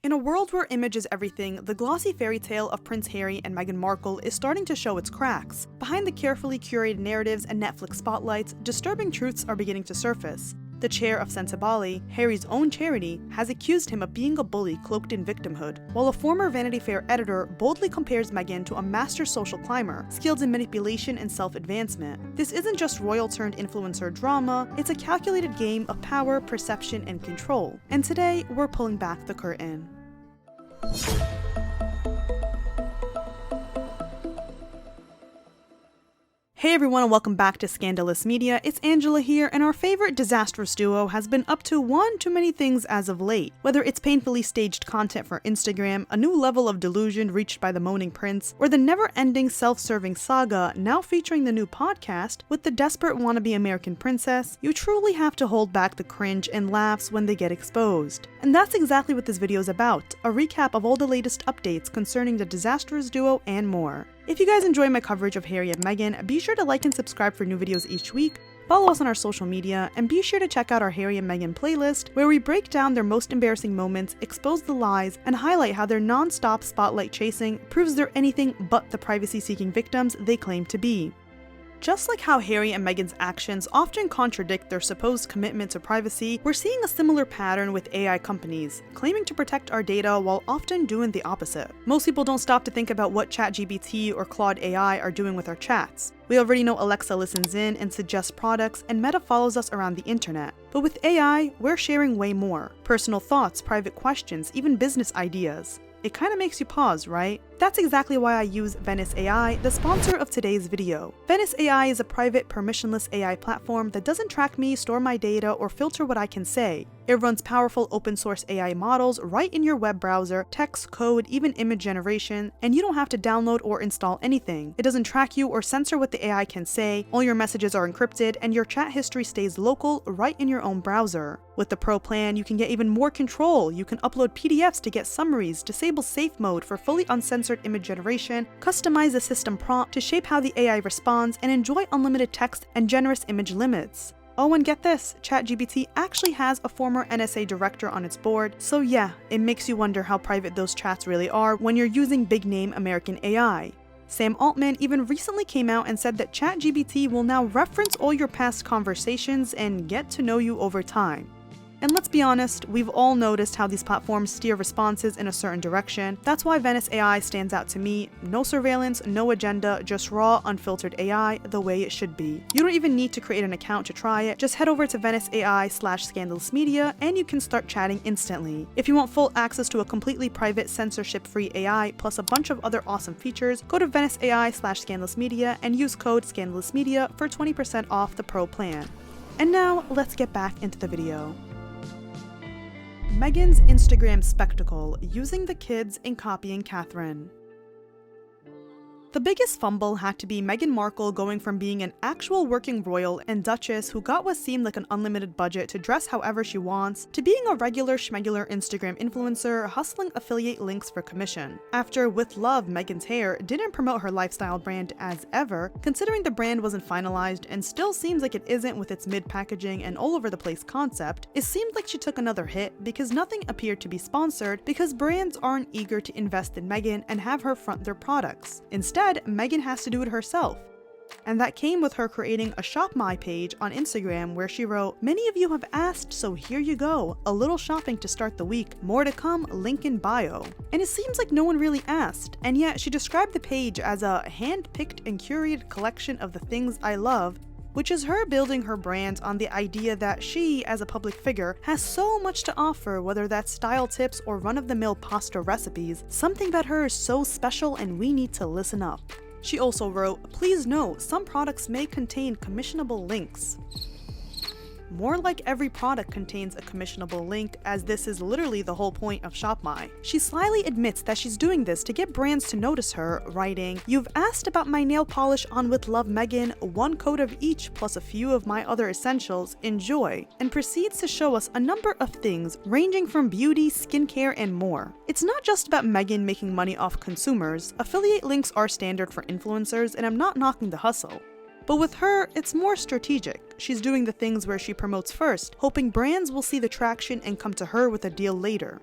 In a world where image is everything, the glossy fairy tale of Prince Harry and Meghan Markle is starting to show its cracks. Behind the carefully curated narratives and Netflix spotlights, disturbing truths are beginning to surface. The chair of Sensibali, Harry's own charity, has accused him of being a bully cloaked in victimhood, while a former Vanity Fair editor boldly compares Meghan to a master social climber, skilled in manipulation and self-advancement. This isn't just royal-turned-influencer drama, it's a calculated game of power, perception, and control. And today, we're pulling back the curtain. Hey everyone, and welcome back to Scandalous Media. It's Angela here, and our favorite disastrous duo has been up to one too many things as of late. Whether it's painfully staged content for Instagram, a new level of delusion reached by the moaning prince, or the never-ending self-serving saga now featuring the new podcast with the desperate wannabe American princess, you truly have to hold back the cringe and laughs when they get exposed. And that's exactly what this video is about, a recap of all the latest updates concerning the disastrous duo and more. If you guys enjoy my coverage of Harry and Meghan, be sure to like and subscribe for new videos each week, follow us on our social media, and be sure to check out our Harry and Meghan playlist, where we break down their most embarrassing moments, expose the lies, and highlight how their non-stop spotlight chasing proves they're anything but the privacy-seeking victims they claim to be. Just like how Harry and Meghan's actions often contradict their supposed commitment to privacy, we're seeing a similar pattern with AI companies, claiming to protect our data while often doing the opposite. Most people don't stop to think about what ChatGPT or Claude AI are doing with our chats. We already know Alexa listens in and suggests products, and Meta follows us around the internet. But with AI, we're sharing way more. Personal thoughts, private questions, even business ideas. It kinda makes you pause, right? That's exactly why I use Venice AI, the sponsor of today's video. Venice AI is a private, permissionless AI platform that doesn't track me, store my data, or filter what I can say. It runs powerful open-source AI models right in your web browser, text, code, even image generation, and you don't have to download or install anything. It doesn't track you or censor what the AI can say, all your messages are encrypted, and your chat history stays local right in your own browser. With the Pro plan, you can get even more control. You can upload PDFs to get summaries, disable safe mode for fully uncensored image generation, customize the system prompt to shape how the AI responds, and enjoy unlimited text and generous image limits. Oh, and get this, ChatGPT actually has a former NSA director on its board, so yeah, it makes you wonder how private those chats really are when you're using big-name American AI. Sam Altman even recently came out and said that ChatGPT will now reference all your past conversations and get to know you over time. And let's be honest, we've all noticed how these platforms steer responses in a certain direction. That's why Venice AI stands out to me. No surveillance, no agenda, just raw, unfiltered AI, the way it should be. You don't even need to create an account to try it. Just head over to veniceai/scandalousmedia and you can start chatting instantly. If you want full access to a completely private, censorship-free AI plus a bunch of other awesome features, go to veniceai/scandalousmedia and use code scandalousmedia for 20% off the Pro plan. And now, let's get back into the video. Meghan's Instagram spectacle, using the kids and copying Catherine. The biggest fumble had to be Meghan Markle going from being an actual working royal and duchess who got what seemed like an unlimited budget to dress however she wants, to being a regular schmegular Instagram influencer hustling affiliate links for commission. After With Love, Meghan's hair didn't promote her lifestyle brand as ever, considering the brand wasn't finalized and still seems like it isn't with its mid-packaging and all-over-the-place concept, it seemed like she took another hit because nothing appeared to be sponsored because brands aren't eager to invest in Meghan and have her front their products. Instead, Meghan has to do it herself. And that came with her creating a Shop My page on Instagram where she wrote, "Many of you have asked, so here you go. A little shopping to start the week. More to come, link in bio." And it seems like no one really asked, and yet she described the page as a hand-picked and curated collection of the things I love, which is her building her brand on the idea that she, as a public figure, has so much to offer, whether that's style tips or run-of-the-mill pasta recipes. Something about her is so special and we need to listen up. She also wrote, "Please note, some products may contain commissionable links." More like every product contains a commissionable link, as this is literally the whole point of Shop My. She slyly admits that she's doing this to get brands to notice her, writing, "You've asked about my nail polish on With Love Meghan, one coat of each plus a few of my other essentials, enjoy," and proceeds to show us a number of things ranging from beauty, skincare, and more. It's not just about Meghan making money off consumers. Affiliate links are standard for influencers, and I'm not knocking the hustle. But with her, it's more strategic. She's doing the things where she promotes first, hoping brands will see the traction and come to her with a deal later.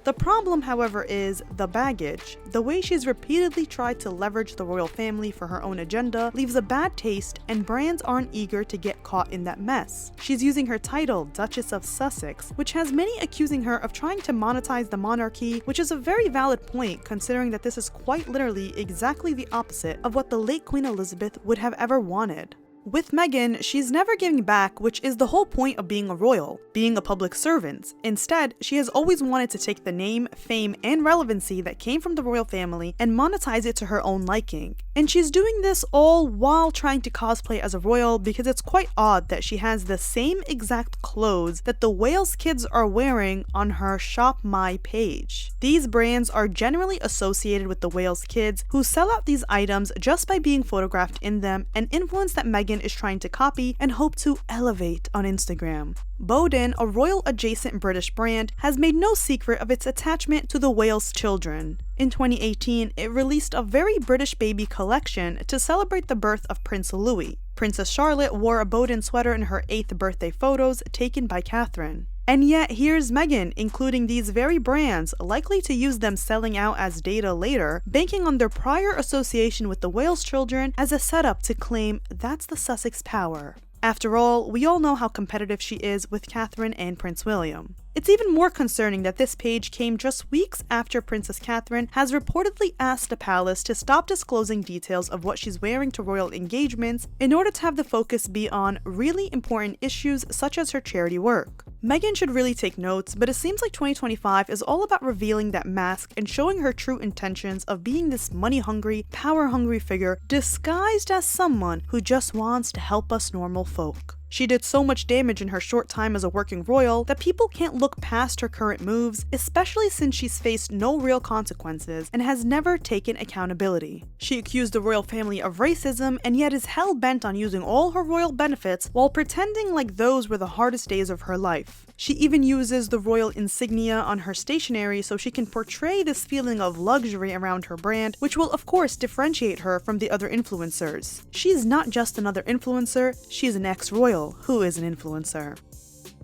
The problem, however, is the baggage. The way she's repeatedly tried to leverage the royal family for her own agenda leaves a bad taste, and brands aren't eager to get caught in that mess. She's using her title, Duchess of Sussex, which has many accusing her of trying to monetize the monarchy, which is a very valid point considering that this is quite literally exactly the opposite of what the late Queen Elizabeth would have ever wanted. With Meghan, she's never giving back, which is the whole point of being a royal, being a public servant. Instead, she has always wanted to take the name, fame, and relevancy that came from the royal family and monetize it to her own liking. And she's doing this all while trying to cosplay as a royal, because it's quite odd that she has the same exact clothes that the Wales kids are wearing on her Shop My page. These brands are generally associated with the Wales kids, who sell out these items just by being photographed in them, an influence that Meghan is trying to copy and hope to elevate on Instagram. Bowden, a royal adjacent British brand, has made no secret of its attachment to the Wales children. In 2018, it released a very British baby collection to celebrate the birth of Prince Louis. Princess Charlotte wore a Bowden sweater in her 8th birthday photos taken by Catherine. And yet, here's Meghan including these very brands, likely to use them selling out as data later, banking on their prior association with the Wales children as a setup to claim that's the Sussex power. After all, we all know how competitive she is with Catherine and Prince William. It's even more concerning that this page came just weeks after Princess Catherine has reportedly asked the palace to stop disclosing details of what she's wearing to royal engagements in order to have the focus be on really important issues such as her charity work. Meghan should really take notes, but it seems like 2025 is all about revealing that mask and showing her true intentions of being this money-hungry, power-hungry figure disguised as someone who just wants to help us normal folk. She did so much damage in her short time as a working royal that people can't look past her current moves, especially since she's faced no real consequences and has never taken accountability. She accused the royal family of racism and yet is hell-bent on using all her royal benefits while pretending like those were the hardest days of her life. She even uses the royal insignia on her stationery so she can portray this feeling of luxury around her brand, which will of course differentiate her from the other influencers. She's not just another influencer, she's an ex-royal who is an influencer.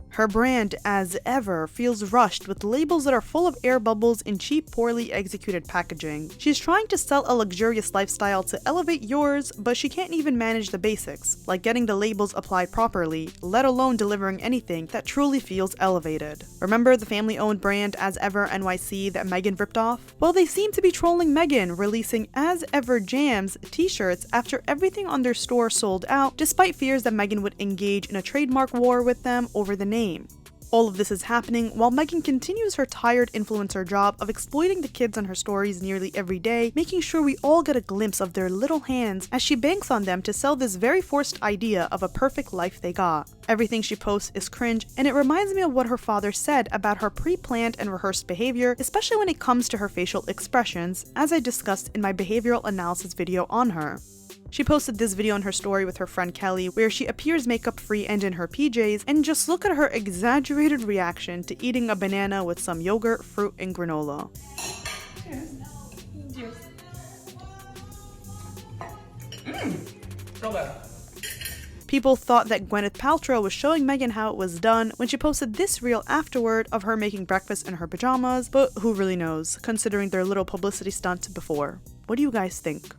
Her brand, as ever, feels rushed with labels that are full of air bubbles in cheap, poorly executed packaging. She's trying to sell a luxurious lifestyle to elevate yours, but she can't even manage the basics, like getting the labels applied properly, let alone delivering anything that truly feels elevated. Remember the family-owned brand As Ever NYC that Meghan ripped off? Well, they seem to be trolling Meghan, releasing As Ever Jams t-shirts after everything on their store sold out, despite fears that Meghan would engage in a trademark war with them over the name. All of this is happening while Meghan continues her tired influencer job of exploiting the kids on her stories nearly every day, making sure we all get a glimpse of their little hands as she banks on them to sell this very forced idea of a perfect life they got. Everything she posts is cringe, and it reminds me of what her father said about her pre-planned and rehearsed behavior, especially when it comes to her facial expressions, as I discussed in my behavioral analysis video on her. She posted this video on her story with her friend Kelly, where she appears makeup-free and in her PJs, and just look at her exaggerated reaction to eating a banana with some yogurt, fruit, and granola. Cheers. So good. People thought that Gwyneth Paltrow was showing Meghan how it was done when she posted this reel afterward of her making breakfast in her pajamas, but who really knows, considering their little publicity stunt before. What do you guys think?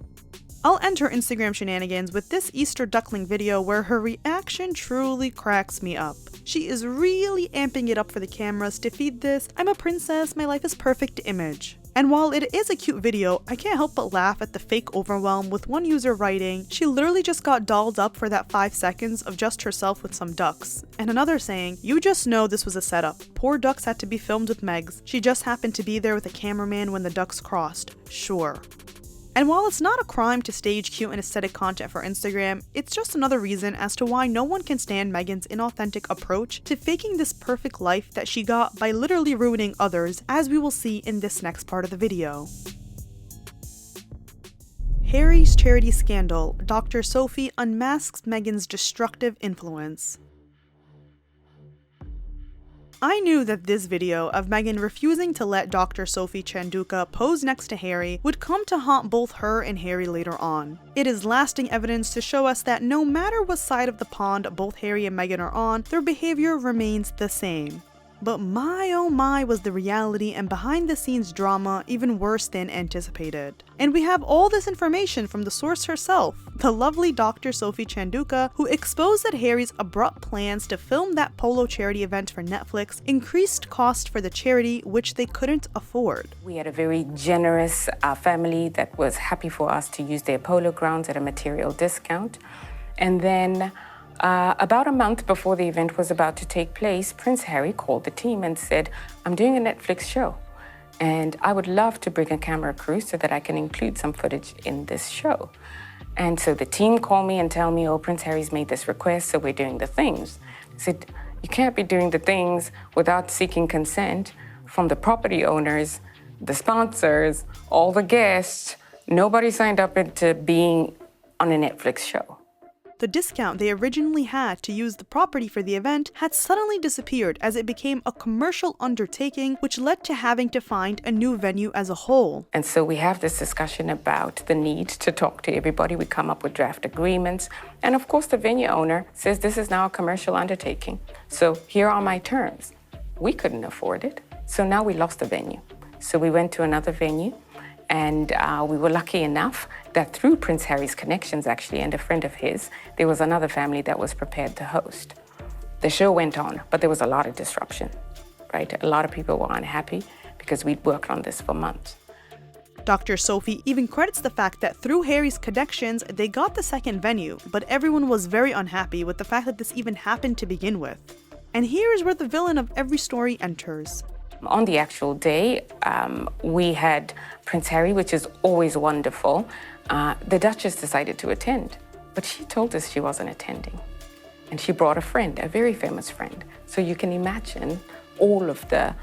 I'll end her Instagram shenanigans with this Easter duckling video where her reaction truly cracks me up. She is really amping it up for the cameras to feed this "I'm a princess, my life is perfect" image. And while it is a cute video, I can't help but laugh at the fake overwhelm with one user writing, "She literally just got dolled up for that 5 seconds of just herself with some ducks." And another saying, "You just know this was a setup. Poor ducks had to be filmed with Megs. She just happened to be there with a cameraman when the ducks crossed. Sure." And while it's not a crime to stage cute and aesthetic content for Instagram, it's just another reason as to why no one can stand Meghan's inauthentic approach to faking this perfect life that she got by literally ruining others, as we will see in this next part of the video. Harry's charity scandal. Dr. Sophie unmasks Meghan's destructive influence. I knew that this video of Meghan refusing to let Dr. Sophie Chanduka pose next to Harry would come to haunt both her and Harry later on. It is lasting evidence to show us that no matter what side of the pond both Harry and Meghan are on, their behavior remains the same. But my oh my was the reality and behind the scenes drama even worse than anticipated. And we have all this information from the source herself, the lovely Dr. Sophie Chanduka, who exposed that Harry's abrupt plans to film that polo charity event for Netflix increased cost for the charity, which they couldn't afford. We had a very generous family that was happy for us to use their polo grounds at a material discount. And then about a month before the event was about to take place, Prince Harry called the team and said, "I'm doing a Netflix show, and I would love to bring a camera crew so that I can include some footage in this show." And so the team called me and tell me, "Oh, Prince Harry's made this request, so we're doing the things." I said, "You can't be doing the things without seeking consent from the property owners, the sponsors, all the guests. Nobody signed up into being on a Netflix show." The discount they originally had to use the property for the event had suddenly disappeared as it became a commercial undertaking, which led to having to find a new venue as a whole. And so we have this discussion about the need to talk to everybody. We come up with draft agreements. And of course, the venue owner says this is now a commercial undertaking. So here are my terms. We couldn't afford it. So now we lost the venue. So we went to another venue. And we were lucky enough that through Prince Harry's connections, actually, and a friend of his, there was another family that was prepared to host. The show went on, but there was a lot of disruption, right? A lot of people were unhappy because we'd worked on this for months. Dr. Sophie even credits the fact that through Harry's connections, they got the second venue, but everyone was very unhappy with the fact that this even happened to begin with. And here is where the villain of every story enters. On the actual day, we had Prince Harry, which is always wonderful. The Duchess decided to attend, but she told us she wasn't attending. And she brought a friend, a very famous friend. So you can imagine all of the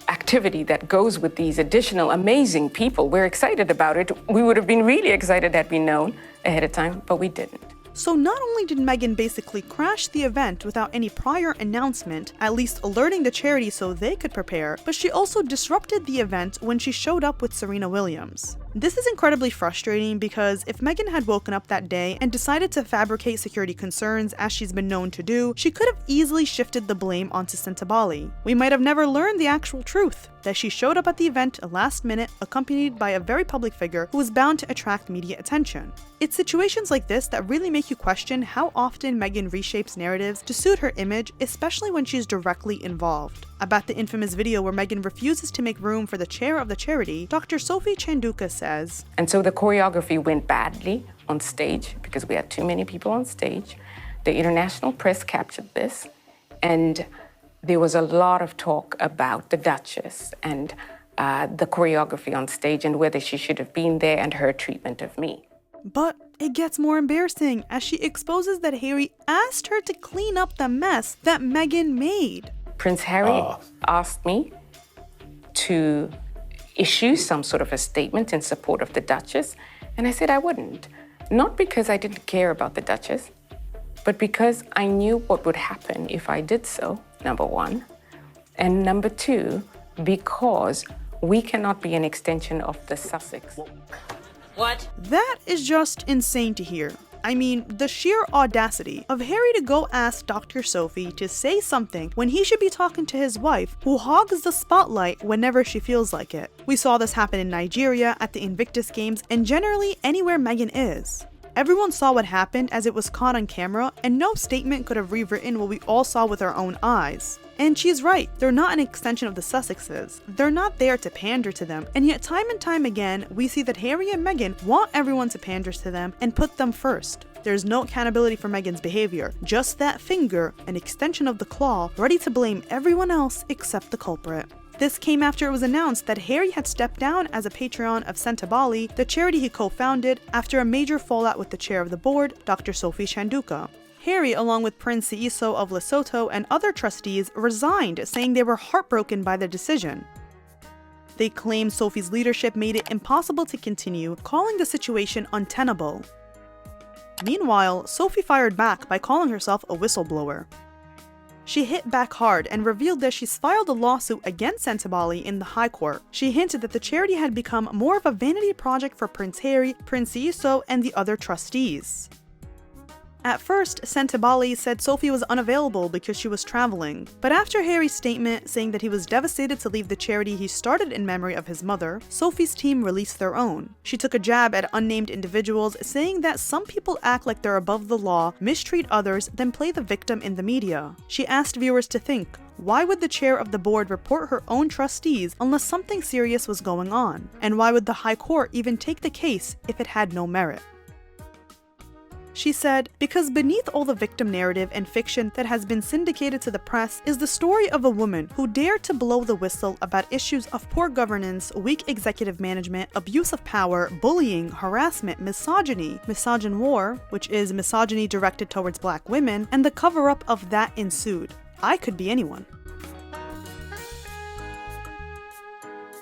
activity that goes with these additional amazing people. We're excited about it. We would have been really excited had we known ahead of time, but we didn't. So not only did Meghan basically crash the event without any prior announcement, at least alerting the charity so they could prepare, but she also disrupted the event when she showed up with Serena Williams. This is incredibly frustrating because if Meghan had woken up that day and decided to fabricate security concerns as she's been known to do, she could have easily shifted the blame onto Scandalousmedia. We might have never learned the actual truth, that she showed up at the event last minute accompanied by a very public figure who was bound to attract media attention. It's situations like this that really make you question how often Meghan reshapes narratives to suit her image, especially when she's directly involved. About the infamous video where Meghan refuses to make room for the chair of the charity, Dr. Sophie Chanduka says, "And so the choreography went badly on stage because we had too many people on stage. The international press captured this, and there was a lot of talk about the Duchess and the choreography on stage and whether she should have been there and her treatment of me." But it gets more embarrassing as she exposes that Harry asked her to clean up the mess that Meghan made. Prince Harry asked me to issue some sort of a statement in support of the Duchess, and I said I wouldn't. Not because I didn't care about the Duchess, but because I knew what would happen if I did so, number one. And number two, because we cannot be an extension of the Sussex. What? That is just insane to hear. I mean, the sheer audacity of Harry to go ask Dr. Sophie to say something when he should be talking to his wife, who hogs the spotlight whenever she feels like it. We saw this happen in Nigeria, at the Invictus Games, and generally anywhere Meghan is. Everyone saw what happened as it was caught on camera, and no statement could have rewritten what we all saw with our own eyes. And she's right, they're not an extension of the Sussexes. They're not there to pander to them, and yet time and time again, we see that Harry and Meghan want everyone to pander to them and put them first. There's no accountability for Meghan's behavior, just that finger, an extension of the claw, ready to blame everyone else except the culprit. This came after it was announced that Harry had stepped down as a patron of Scandalousmedia, the charity he co-founded, after a major fallout with the chair of the board, Dr. Sophie Chanduka. Harry, along with Prince Seiso of Lesotho and other trustees, resigned, saying they were heartbroken by the decision. They claimed Sophie's leadership made it impossible to continue, calling the situation untenable. Meanwhile, Sophie fired back by calling herself a whistleblower. She hit back hard and revealed that she's filed a lawsuit against Scandalousmedia in the High Court. She hinted that the charity had become more of a vanity project for Prince Harry, Prince Seiso, and the other trustees. At first, Scandalousmedia said Sophie was unavailable because she was traveling, but after Harry's statement saying that he was devastated to leave the charity he started in memory of his mother, Sophie's team released their own. She took a jab at unnamed individuals, saying that some people act like they're above the law, mistreat others, then play the victim in the media. She asked viewers to think, why would the chair of the board report her own trustees unless something serious was going on? And why would the High Court even take the case if it had no merit? She said, because beneath all the victim narrative and fiction that has been syndicated to the press is the story of a woman who dared to blow the whistle about issues of poor governance, weak executive management, abuse of power, bullying, harassment, misogyny, misogynoir, which is misogyny directed towards black women, and the cover-up of that ensued. I could be anyone.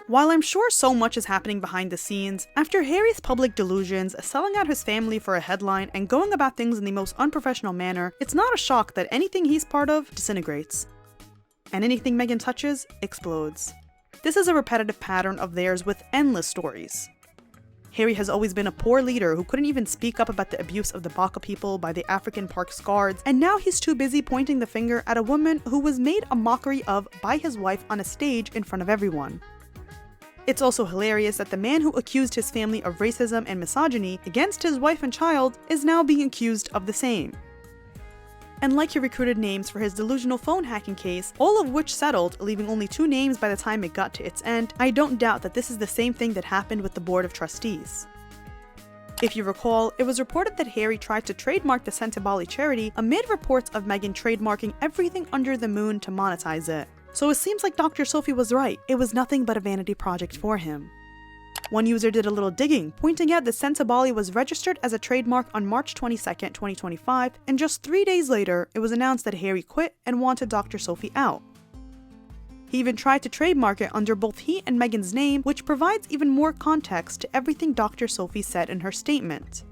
While I'm sure so much is happening behind the scenes, after Harry's public delusions, selling out his family for a headline, and going about things in the most unprofessional manner, it's not a shock that anything he's part of disintegrates. And anything Meghan touches explodes. This is a repetitive pattern of theirs with endless stories. Harry has always been a poor leader who couldn't even speak up about the abuse of the Baka people by the African Parks guards, and now he's too busy pointing the finger at a woman who was made a mockery of by his wife on a stage in front of everyone. It's also hilarious that the man who accused his family of racism and misogyny against his wife and child is now being accused of the same. And like he recruited names for his delusional phone hacking case, all of which settled, leaving only 2 names by the time it got to its end, I don't doubt that this is the same thing that happened with the Board of Trustees. If you recall, it was reported that Harry tried to trademark the Scandalousmedia charity amid reports of Meghan trademarking everything under the moon to monetize it. So it seems like Dr. Sophie was right, it was nothing but a vanity project for him. One user did a little digging, pointing out that Scandalousmedia was registered as a trademark on March 22, 2025, and just 3 days later, it was announced that Harry quit and wanted Dr. Sophie out. He even tried to trademark it under both he and Meghan's name, which provides even more context to everything Dr. Sophie said in her statement.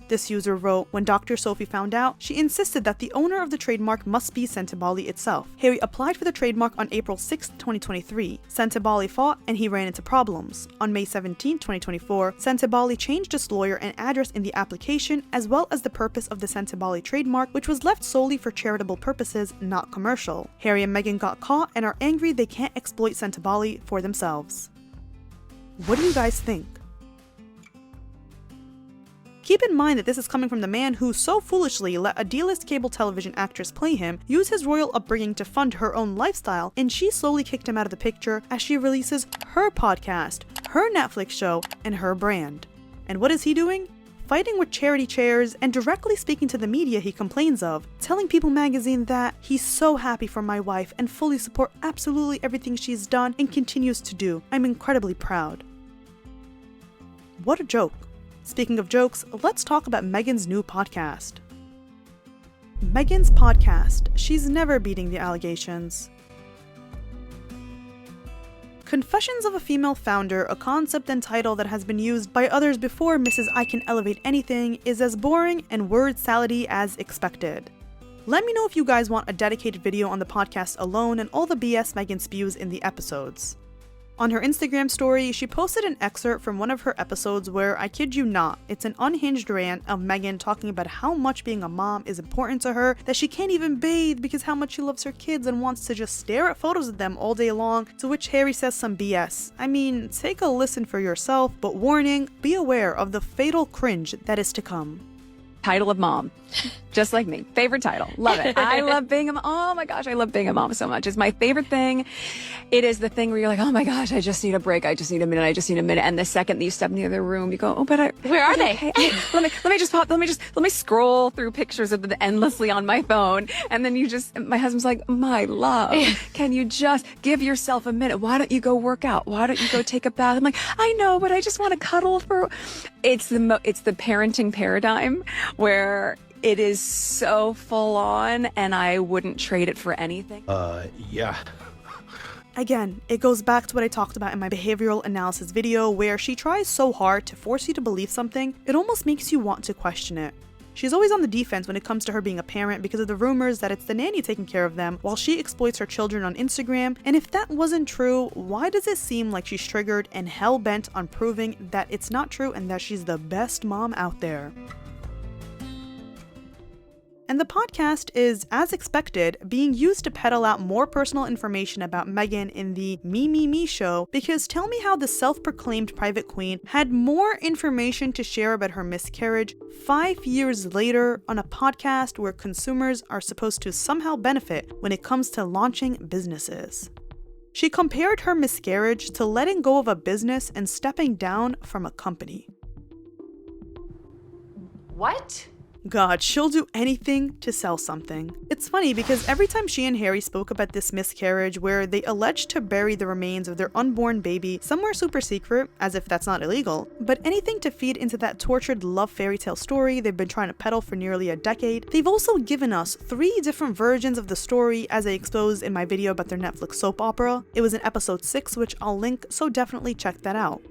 This user wrote, when Dr. Sophie found out, she insisted that the owner of the trademark must be Scandalousmedia itself. Harry applied for the trademark on April 6, 2023. Scandalousmedia fought, and he ran into problems. On May 17, 2024, Scandalousmedia changed its lawyer and address in the application, as well as the purpose of the Scandalousmedia trademark, which was left solely for charitable purposes, not commercial. Harry and Meghan got caught and are angry they can't exploit Scandalousmedia for themselves. What do you guys think? Keep in mind that this is coming from the man who so foolishly let a D-list cable television actress play him, use his royal upbringing to fund her own lifestyle, and she slowly kicked him out of the picture as she releases her podcast, her Netflix show, and her brand. And what is he doing? Fighting with charity chairs and directly speaking to the media he complains of, telling People magazine that he's so happy for my wife and fully support absolutely everything she's done and continues to do. I'm incredibly proud. What a joke. Speaking of jokes, let's talk about Meghan's new podcast. Meghan's podcast. She's never beating the allegations. Confessions of a Female Founder, a concept and title that has been used by others before Mrs. I Can Elevate Anything, is as boring and word salady as expected. Let me know if you guys want a dedicated video on the podcast alone and all the BS Meghan spews in the episodes. On her Instagram story, she posted an excerpt from one of her episodes where, I kid you not, it's an unhinged rant of Meghan talking about how much being a mom is important to her, that she can't even bathe because how much she loves her kids and wants to just stare at photos of them all day long, to which Harry says some BS. I mean, take a listen for yourself, but warning, be aware of the fatal cringe that is to come. Title of mom. Just like me. Favorite title. Love it. I love being a mom. Oh my gosh, I love being a mom so much. It's my favorite thing. It is the thing where you're like, oh my gosh, I just need a break. I just need a minute. I just need a minute. And the second that you step in the other room, you go, oh, but where are they? Okay. Let me scroll through pictures of them endlessly on my phone. And then my husband's like, my love, can you just give yourself a minute? Why don't you go work out? Why don't you go take a bath? I'm like, I know, but I just want to cuddle for, it's the parenting paradigm where it is so full on, and I wouldn't trade it for anything. Yeah. Again, it goes back to what I talked about in my behavioral analysis video, where she tries so hard to force you to believe something, it almost makes you want to question it. She's always on the defense when it comes to her being a parent because of the rumors that it's the nanny taking care of them while she exploits her children on Instagram, and if that wasn't true, why does it seem like she's triggered and hell-bent on proving that it's not true and that she's the best mom out there? And the podcast is, as expected, being used to peddle out more personal information about Meghan in the Me show, because tell me how the self-proclaimed private queen had more information to share about her miscarriage 5 years later on a podcast where consumers are supposed to somehow benefit when it comes to launching businesses. She compared her miscarriage to letting go of a business and stepping down from a company. What? God, she'll do anything to sell something. It's funny because every time she and Harry spoke about this miscarriage where they alleged to bury the remains of their unborn baby somewhere super secret, as if that's not illegal, but anything to feed into that tortured love fairy tale story they've been trying to peddle for nearly a decade, they've also given us 3 different versions of the story as I exposed in my video about their Netflix soap opera. It was in episode 6, which I'll link, so definitely check that out.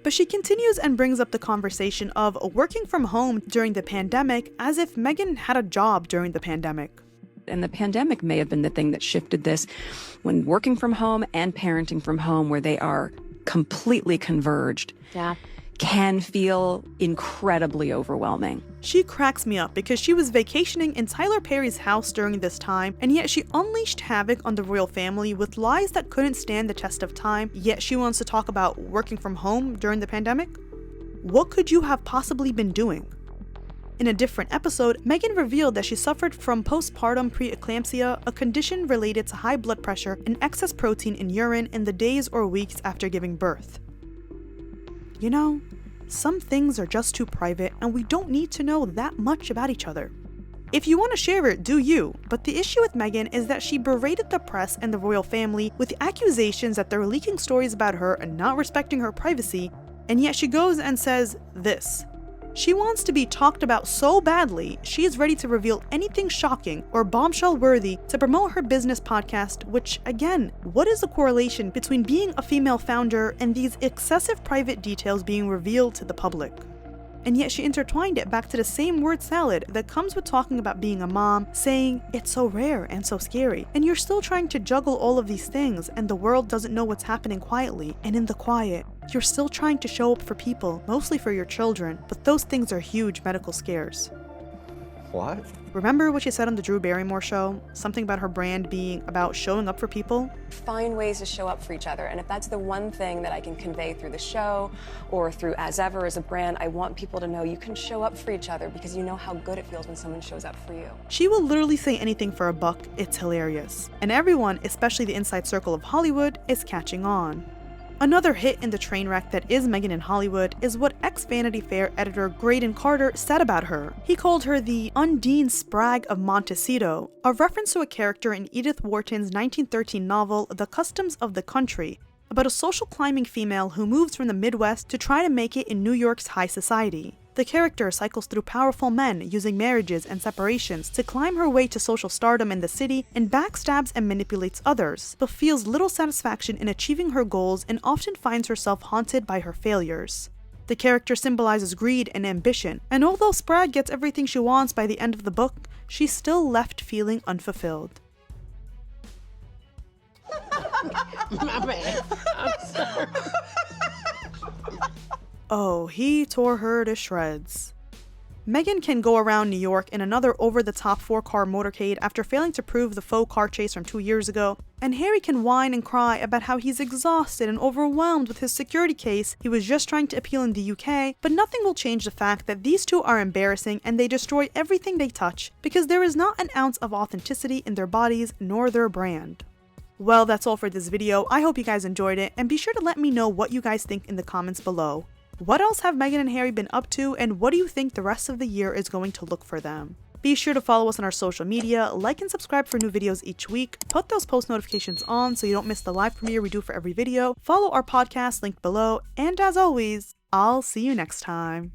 But she continues and brings up the conversation of working from home during the pandemic as if Meghan had a job during the pandemic. And the pandemic may have been the thing that shifted this, when working from home and parenting from home, where they are completely converged, can feel incredibly overwhelming. She cracks me up because she was vacationing in Tyler Perry's house during this time, and yet she unleashed havoc on the royal family with lies that couldn't stand the test of time, yet she wants to talk about working from home during the pandemic? What could you have possibly been doing? In a different episode, Meghan revealed that she suffered from postpartum preeclampsia, a condition related to high blood pressure and excess protein in urine in the days or weeks after giving birth. You know, some things are just too private and we don't need to know that much about each other. If you want to share it, do you, but the issue with Meghan is that she berated the press and the royal family with accusations that they're leaking stories about her and not respecting her privacy, and yet she goes and says this. She wants to be talked about so badly, she is ready to reveal anything shocking or bombshell-worthy to promote her business podcast, which, again, what is the correlation between being a female founder and these excessive private details being revealed to the public? And yet she intertwined it back to the same word salad that comes with talking about being a mom, saying it's so rare and so scary, and you're still trying to juggle all of these things and the world doesn't know what's happening quietly, and in the quiet, you're still trying to show up for people, mostly for your children, but those things are huge medical scares. What? Remember what she said on the Drew Barrymore show? Something about her brand being about showing up for people? Find ways to show up for each other. And if that's the one thing that I can convey through the show or through As Ever as a brand, I want people to know you can show up for each other because you know how good it feels when someone shows up for you. She will literally say anything for a buck. It's hilarious. And everyone, especially the inside circle of Hollywood, is catching on. Another hit in the train wreck that is Meghan in Hollywood is what ex-Vanity Fair editor Graydon Carter said about her. He called her the Undine Spragg of Montecito, a reference to a character in Edith Wharton's 1913 novel The Customs of the Country, about a social climbing female who moves from the Midwest to try to make it in New York's high society. The character cycles through powerful men using marriages and separations to climb her way to social stardom in the city and backstabs and manipulates others, but feels little satisfaction in achieving her goals and often finds herself haunted by her failures. The character symbolizes greed and ambition, and although Spragg gets everything she wants by the end of the book, she's still left feeling unfulfilled. My bad. I'm sorry. Oh, he tore her to shreds. Meghan can go around New York in another over-the-top 4-car motorcade after failing to prove the faux car chase from 2 years ago, and Harry can whine and cry about how he's exhausted and overwhelmed with his security case he was just trying to appeal in the UK, but nothing will change the fact that these two are embarrassing and they destroy everything they touch because there is not an ounce of authenticity in their bodies nor their brand. Well, that's all for this video. I hope you guys enjoyed it, and be sure to let me know what you guys think in the comments below. What else have Meghan and Harry been up to, and what do you think the rest of the year is going to look for them? Be sure to follow us on our social media, like and subscribe for new videos each week, put those post notifications on so you don't miss the live premiere we do for every video, follow our podcast linked below, and as always, I'll see you next time.